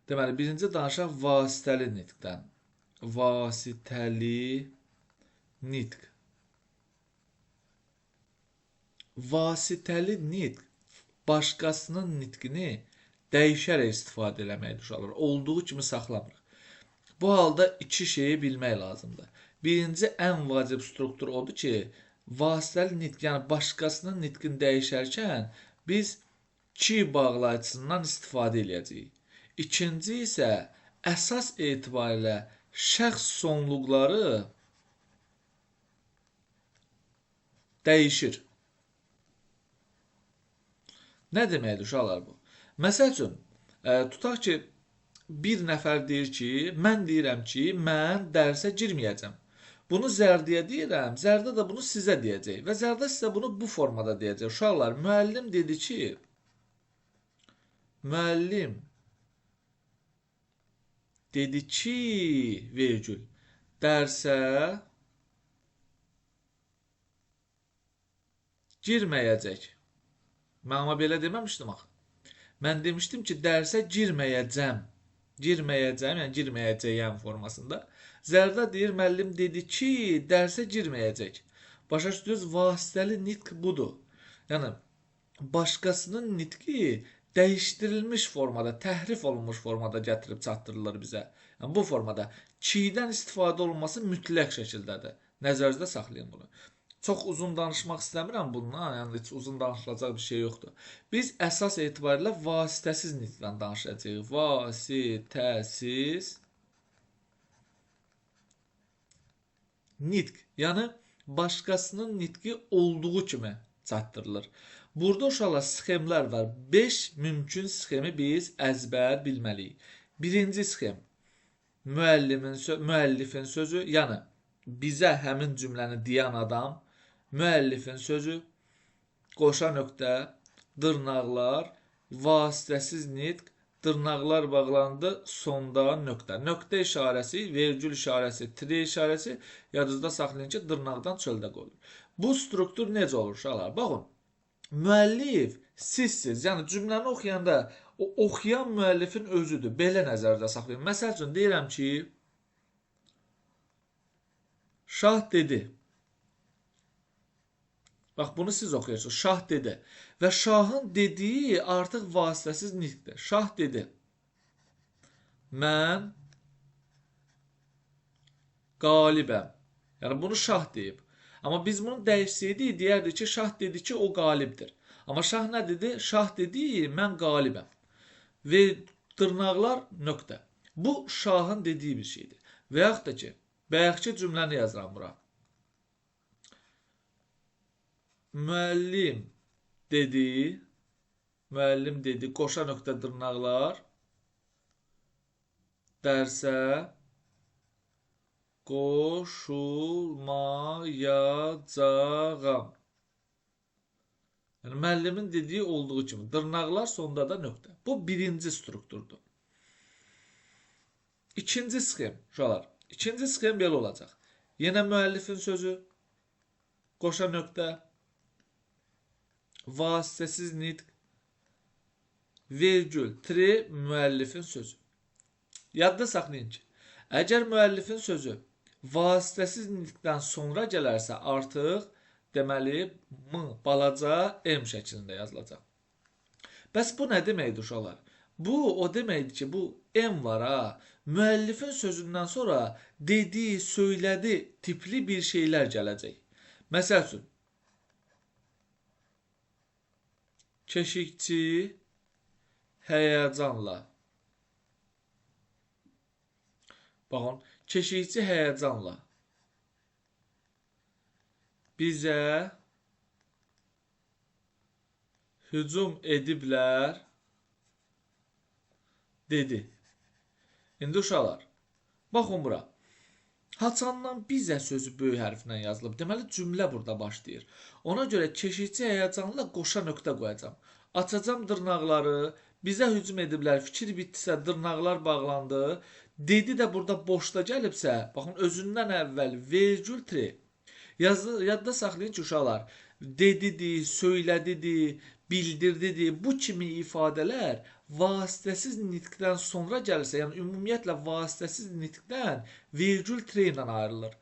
Deməli, birinci danışaq vasitəli nitqdən. Vasitəli nitq. Vasitəli nitq başqasının nitqini dəyişərək istifadə eləməkdir uşaqlar. Olduğu kimi saxlamırıq. Bu halda iki şeyi bilmək lazımdır. Birinci, ən vacib struktur odur ki, vasitəli nitq, yəni başqasının nitqini dəyişərkən biz ki bağlayıcısından istifadə eləyəcəyik. İkinci isə əsas etibarilə şəxs sonluqları dəyişir. Nə deməkdir uşaqlar bu? Məsəl üçün, tutaq ki, bir nəfər deyir ki, mən deyirəm ki, mən dərsə girməyəcəm. Bunu Zərdiyə deyirəm, Zərdə də bunu sizə deyəcək və Zərdə sizə bunu bu formada deyəcək. Uşaqlar, müəllim dedi ki, vergül, dərsə girməyəcək. Mən amma belə deməmişdim axı. Mən demişdim ki, dərsə girməyəcəm. Girməyəcəm, yəni girməyəcəyəm formasında. Zərdə deyir, müəllim dedi ki, dərsə girməyəcək. Başa düşdünüz, vasitəli nitq budur. Yəni, başqasının nitqi dəyişdirilmiş formada, təhrif olunmuş formada gətirib çatdırılır bizə. Yəni, bu formada ki-dən istifadə olunması mütləq şəkildədir. Nəzərinizdə saxlayın bunu. Çox uzun danışmaq istəmirəm bundan, yəni heç uzun danışılacaq bir şey yoxdur. Biz əsas etibarilə vasitəsiz nitqdən danışacağıq. Vasitəsiz nitq, yəni başqasının nitqi olduğu kimi çatdırılır. Burada uşaqlar sxemlər var. 5 mümkün sxemi biz əzbər bilməliyik. Birinci sxem, müəllifin sözü, yəni bizə həmin cümləni deyən adam, müəllifin sözü, qoşa nöqtə, dırnaqlar, vasitəsiz nitq, dırnaqlar bağlandı, sonda nöqtə. Nöqtə işarəsi, vergül işarəsi, tire işarəsi yadınızda saxlayın ki, dırnaqdan çöldə qoyulur. Bu struktur necə olur uşaqlar? Baxın, müəllif sizsiz, yəni cümləni oxuyanda o oxuyan müəllifin özüdür. Belə nəzərdə saxlayın. Məsəl üçün deyirəm ki, Şah dedi. Bax, bunu siz oxuyursunuz. Şah dedi. Və şahın dediyi artıq vasitəsiz nitqdir. Şah dedi. Mən qalibəm. Yəni, bunu şah deyib. Amma biz bunu dəyişsəydik, deyərdik ki, şah dedi ki, o qalibdir. Amma şah nə dedi? Şah dedi, mən qalibəm. Və dırnaqlar nöqtə. Bu, şahın dediyi bir şeydir. Və yaxud da ki, bayaqki cümləni yazıram bura. Müəllim dedi, qoşa nöqtə dırnaqlar, dərsə qoşulmayacağam. Yəni, müəllimin dediyi olduğu kimi, dırnaqlar sonda da nöqtə. Bu birinci strukturdur. İkinci sxem, uşaqlar, ikinci sxem belə olacaq. Yenə müəllifin sözü, qoşa nöqtə, vasitəsiz nitq, vergül, tire, müəllifin sözü. Yadda saxlayın ki, əgər müəllifin sözü vasitəsiz nitqdən sonra gələrsə, artıq deməli, balaca M şəklində yazılacaq. Bəs bu nə deməkdir uşaqlar? Bu, o deməkdir ki, bu M var ha, müəllifin sözündən sonra dedi, söylədi tipli bir şeylər gələcək. Məsəl üçün, keşikçi həyəcanla. Baxın, keşikçi həyəcanla bizə hücum ediblər dedi. İndi uşaqlar, baxın bura. Haçandan bizə sözü böyük hərflə yazılıb. Deməli, cümlə burada başlayır. Ona görə keşikçi həyəcanla qoşa nöqtə qoyacam. Açacam dırnaqları, bizə hücum ediblər, fikir bitdisə, dırnaqlar bağlandı. Dedi də burada boşda gəlibsə, baxın, özündən əvvəl vergül tire. Yadda saxlayın ki, uşaqlar, dedidir, söylədidir, bildirdidir, bu kimi ifadələr vasitəsiz nitqdən sonra gəlirsə, yəni ümumiyyətlə vasitəsiz nitqdən vergül tire ilə ayrılır.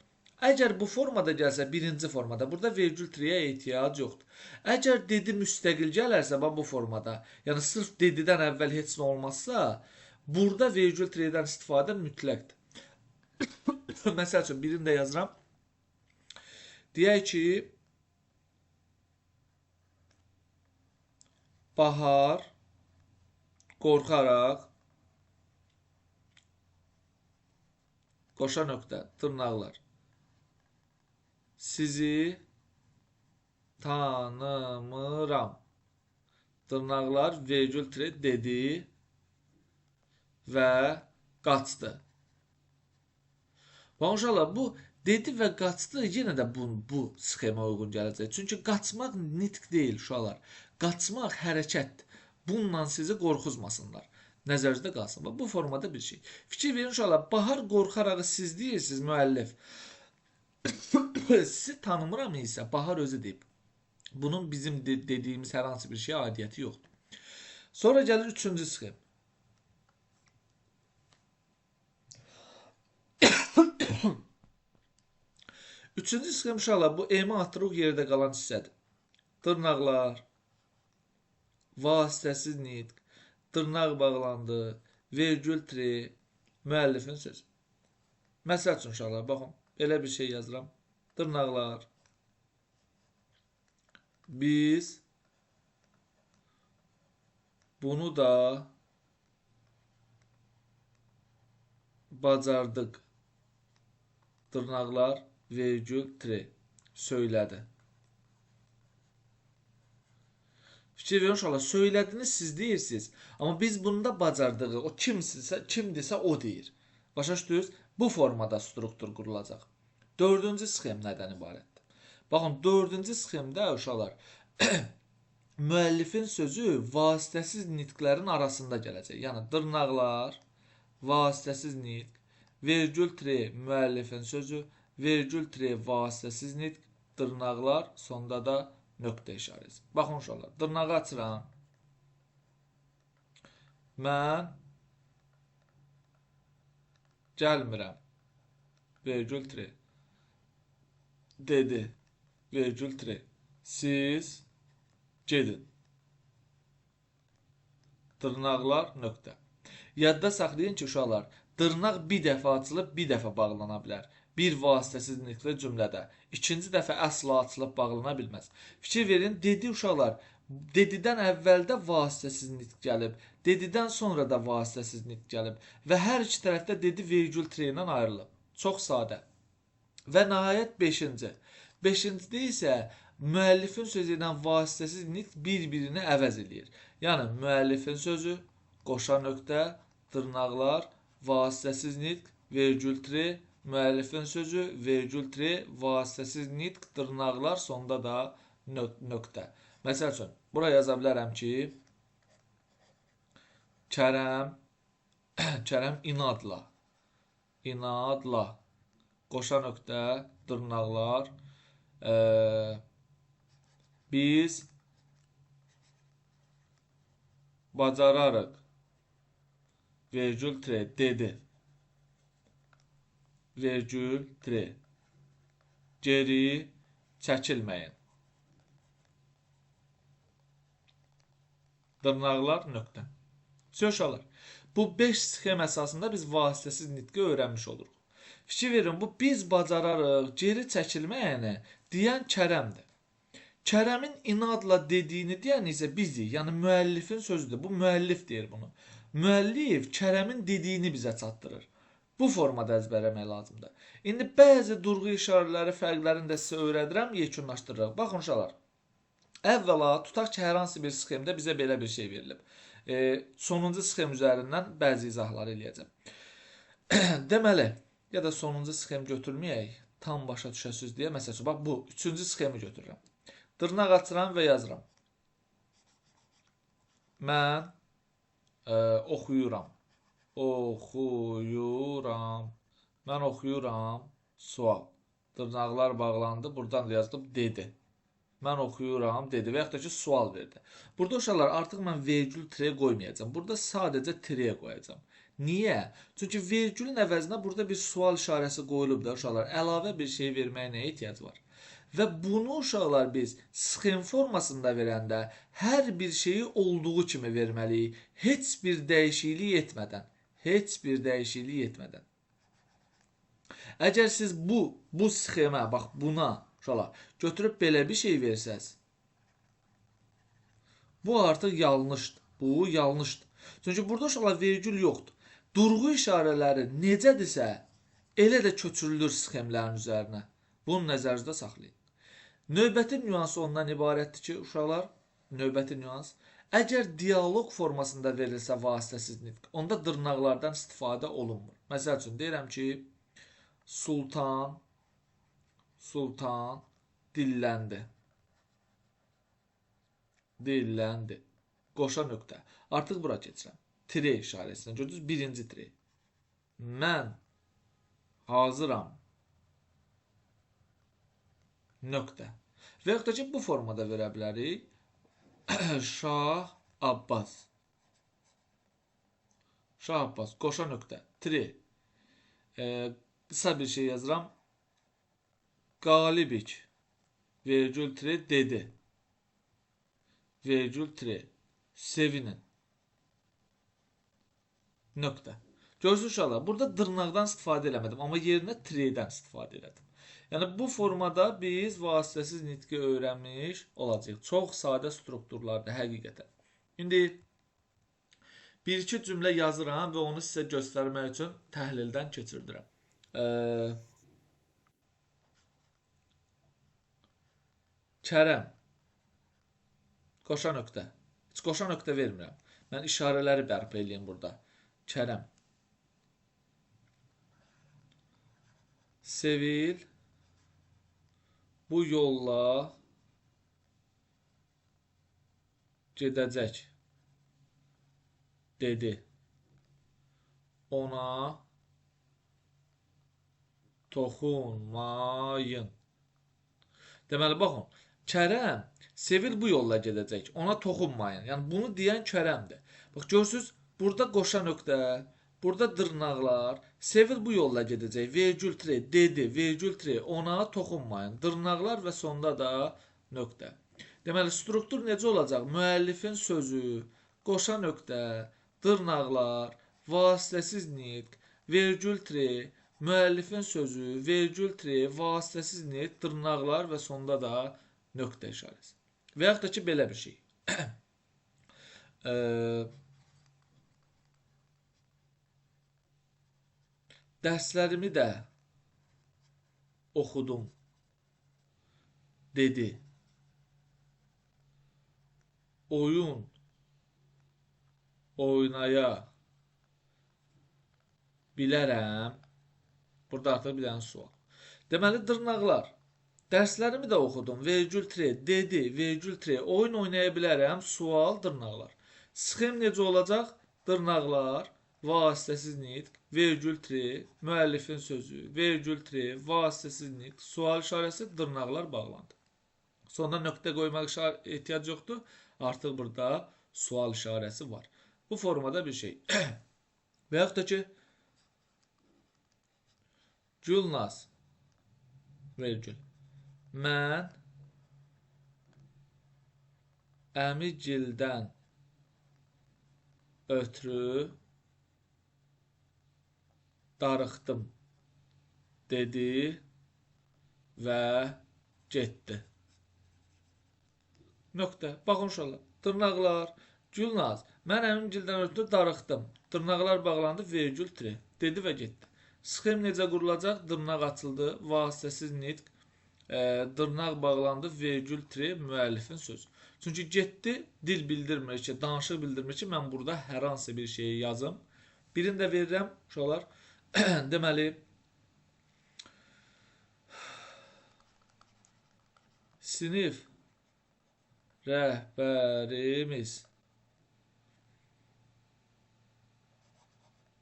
Əgər bu formada gəlsə, birinci formada, burada vergül tirəyə ehtiyac yoxdur. Əgər dedi müstəqil gələrsə, bu formada, yəni sırf dedidən əvvəl heç nə olmazsa, burada vergül tirədən istifadə mütləqdir. Məsəl üçün, birini də yazıram. Deyək ki, Bahar qorxaraq qoşa nöqtə, dırnaqlar. Sizi tanımıram. Dırnaqlar, vergül tire dedi və qaçdı. İnşallah bu dedi və qaçdı yenə də bu sxemə uyğun gələcək. Çünki qaçmaq nitq deyil uşaqlar. Qaçmaq hərəkətdir. Bununla sizi qorxuzmasınlar. Nəzərinizdə qalsın. Bu formada bir şey. Fikir verin uşaqlar. Bahar qorxaraq siz deyirsiniz müəllif. Sizi tanımıram isə Bahar özü deyib. Bunun bizim dediyimiz hər hansı bir şeyə aidiyyəti yoxdur. Sonra gəlir üçüncü sxem. Üçüncü sxem uşaqlar bu emi atırıq yerdə qalan hissədir. Dırnaqlar, vasitəsiz nitq, dırnaq bağlandı, vergül tire, müəllifin sözü. Məsəl üçün uşaqlar, baxın, belə bir şey yazıram. Dırnaqlar, biz bunu da bacardıq. Dırnaqlar, vergül tire, söylədi. Fikir verin uşaqlar, söylədiniz siz deyirsiniz. Amma biz bunu da bacardığı, o kimdirsə o deyir. Başa düşdünüz? Bu formada struktur qurulacaq. Dördüncü sxem nədən ibarətdir? Baxın, dördüncü sxemdə uşaqlar, müəllifin sözü vasitəsiz nitqlərin arasında gələcək. Yəni, dırnaqlar, vasitəsiz nitq, vergül tire, müəllifin sözü, vergül tire, vasitəsiz nitq, dırnaqlar, sonda da nöqtə işarəsi. Baxın uşaqlar, dırnağı açıram. Mən gəlmirəm. Vergül tire. Dedi. Vergül tire. Siz gedin. Dırnaqlar, nöqtə. Yadda saxlayın ki, uşaqlar, dırnaq bir dəfə açılıb, bir dəfə bağlana bilər. Bir vasitəsiz nitqli cümlədə. İkinci dəfə əsla açılıb bağlana bilməz. Fikir verin, dedi uşaqlar, dedidən əvvəldə vasitəsiz nitq gəlib, dedidən sonra da vasitəsiz nitq gəlib və hər iki tərəfdə dedi vergül tire ilə ayrılıb. Çox sadə. Və nəhayət 5-ci. 5-cidə isə müəllifin sözü ilə vasitəsiz nitq bir-birini əvəz edir. Yəni, müəllifin sözü, qoşa nöqtə, dırnaqlar, vasitəsiz nitq, vergül tire, müəllifin sözü, vergül tire, vasitəsiz nitq, dırnaqlar, sonda da nöqtə. Məsəl üçün, bura yaza bilərəm ki, Kərəm inadla, qoşa nöqtə, dırnaqlar, biz bacararıq, vergül tire, dedi, vergül tire, geri çəkilməyin. Dırnaqlar, nöqtə. Uşaqlar, bu 5 sxem əsasında biz vasitəsiz nitqi öyrənmiş oluruq. Fikir verin, bu biz bacararıq, geri çəkilməyəni deyən Kərəmdir. Kərəmin inadla dediyini deyən isə bizik, yəni müəllifin sözüdür. Bu müəllif deyir bunu. Müəllif Kərəmin dediyini bizə çatdırır. Bu formada əzbərləmək lazımdır. İndi bəzi durğu işarələri, fərqlərini də sizə öyrədirəm, yekunlaşdırırıq. Baxın uşaqlar, əvvəla tutaq ki, hər hansı bir sxemdə bizə belə bir şey verilib. Sonuncu sxem üzərindən bəzi izahlar eləyəcəm. Deməli, ya da sonuncu sxem götürməyək, tam başa düşəsiz deyə, məsələn, bax bu, üçüncü sxemi götürürəm. Dırnaq açıram və yazıram. Mən oxuyuram. Mən oxuyuram. Sual. Dırnaqlar bağlandı. Buradan da yazdım. Dedi. Mən oxuyuram dedi və yaxud da ki, sual verdi. Burada uşaqlar artıq mən vergül tire qoymayacağam. Burada sadəcə tire qoyacağam. Niyə? Çünki vergülün əvəzinə burada bir sual işarəsi qoyulub da uşaqlar. Əlavə bir şey verməyə nə ehtiyac var? Və bunu uşaqlar biz sxem formasında verəndə hər bir şeyi olduğu kimi verməliyik. Heç bir dəyişiklik etmədən. Heç bir dəyişiklik etmədən. Əgər siz bu sxemə, bax buna uşaqlar götürüb belə bir şey versəz, bu artıq yanlışdır. Bu yanlışdır. Çünki burada uşaqlar vergül yoxdur. Durğu işarələri necədirsə, elə də köçürülür sxemlərin üzərinə. Bunu nəzərinizdə saxlayın. Növbəti nüans ondan ibarətdir ki, uşaqlar, növbəti nüans, əgər dialoq formasında verilsə vasitəsiz nitq, onda dırnaqlardan istifadə olunmur. Məsəl üçün deyirəm ki, Sultan dilləndi. Dilləndi. Qoşa nöqtə. Artıq bura keçirəm. Tire işarəsindən. Gördünüz, birinci tire. Mən hazıram. Nöqtə. Və yaxud da ki, bu formada verə bilərik. Şah Abbas. Şah Abbas. Qoşa nöqtə. Tire. Qısa bir şey yazıram. Qalibik. Vergül tire dedi. Vergül tire. Sevinin. Nöqtə. Görürsünüz uşaqlar, burada dırnaqdan istifadə eləmədim, amma yerinə tiredən istifadə elədim. Yəni bu formada biz vasitəsiz nitqi öyrənmiş olacağıq. Çox sadə strukturlardır həqiqətən. İndi bir-iki cümlə yazıram və onu sizə göstərmək üçün təhlildən keçirdirəm. Kərəm. Qoşa nöqtə. Heç qoşa nöqtə vermirəm. Mən işarələri bərpa eləyim burada. Kərəm. Sevil bu yolla gedəcək. Dedi. Ona toxunmayın. Deməli, baxın. Kərəm, Sevil bu yolla gedəcək. Ona toxunmayın. Yəni, bunu deyən Kərəmdir. Bax, görürsünüz, burada qoşa nöqtə, burada dırnaqlar. Sevil bu yolla gedəcək. Vergül tire, dedi, vergül tire, ona toxunmayın. Dırnaqlar və sonda da nöqtə. Deməli, struktur necə olacaq? Müəllifin sözü, qoşa nöqtə, dırnaqlar, vasitəsiz nitq, vergül tire, müəllifin sözü, vergül tire, vasitəsiz nitq, dırnaqlar və sonda da nöqtə işarəsi. Və yaxud da ki, belə bir şey. Dərslərimi də oxudum, dedi. Oyun oynaya bilərəm. Burada artıq bir dənə sual. Deməli, dırnaqlar. Dərslərimi də oxudum. Vergül tire, dedi, vergül tire, oyun oynaya bilərəm, sual, dırnaqlar. Sxem necə olacaq? Dırnaqlar, vasitəsiz nitq, vergül tire, müəllifin sözü, vergül tire, vasitəsiz nitq, sual işarəsi, dırnaqlar bağlandı. Sonda nöqtə qoymaq ehtiyac yoxdur. Artıq burada sual işarəsi var. Bu formada bir şey. Və yaxud da ki, Gülnaz, vergül. Mən əmigildən ötrü darıxdım, dedi və getdi. Nöqtə. Baxın uşaqlar. Dırnaqlar. Gülnaz. Mən əmigildən ötrü darıxdım. Dırnaqlar bağlandı, vergül tire. Dedi və getdi. Sxem necə qurulacaq? Dırnaq açıldı, vasitəsiz nitq. Dırnaq bağlandı, vergül tire, müəllifin sözü. Çünki getdi, dil bildirmir ki, danışıq bildirmir ki, mən burada hər hansı bir şeyi yazım. Birini də verirəm, uşaqlar. Deməli, sinif rəhbərimiz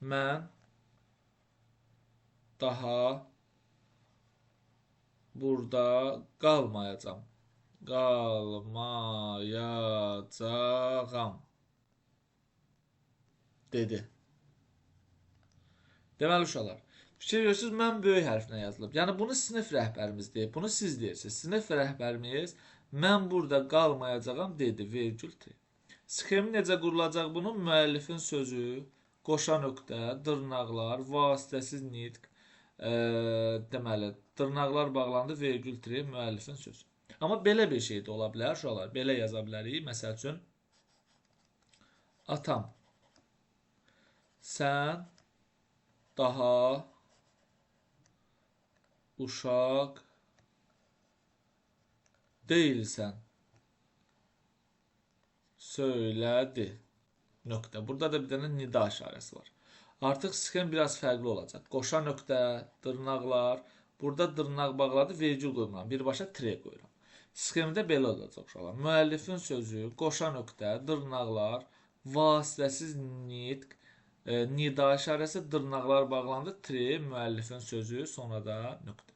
mən daha burada qalmayacam qalmayacağam dedi. Deməli uşaqlar, fikir verirsiniz, mən böyük hərflə yazılıb. Yəni bunu sinif rəhbərimiz deyib, bunu siz deyirsiniz. Sinif rəhbərimiz mən burada qalmayacağam dedi, vergül T. Sxemi necə qurulacaq bunun? Müəllifin sözü, qoşa nöqtə, dırnaqlar, vasitəsiz nitq, deməli, dırnaqlar bağlandı, vergül T, müəllifin sözü. Amma belə bir şey də ola bilər, uşaqlar, belə yaza bilərik. Məsəl üçün, atam, sən daha uşaq deyilsən. Söylədi. Nöqtə. Burada da bir dənə nida işarəsi var. Artıq sxem biraz fərqli olacaq. Qoşa nöqtə, dırnaqlar. Burada dırnaq bağladı, vergül qoymuram. Birbaşa tre qoyuram. Sxemdə belə olacaq uşaqlar. Müəllifin sözü, qoşa nöqtə, dırnaqlar, vasitəsiz nitq, nida işarəsi, dırnaqlar bağlandı, tre, müəllifin sözü, sonra da nöqtə.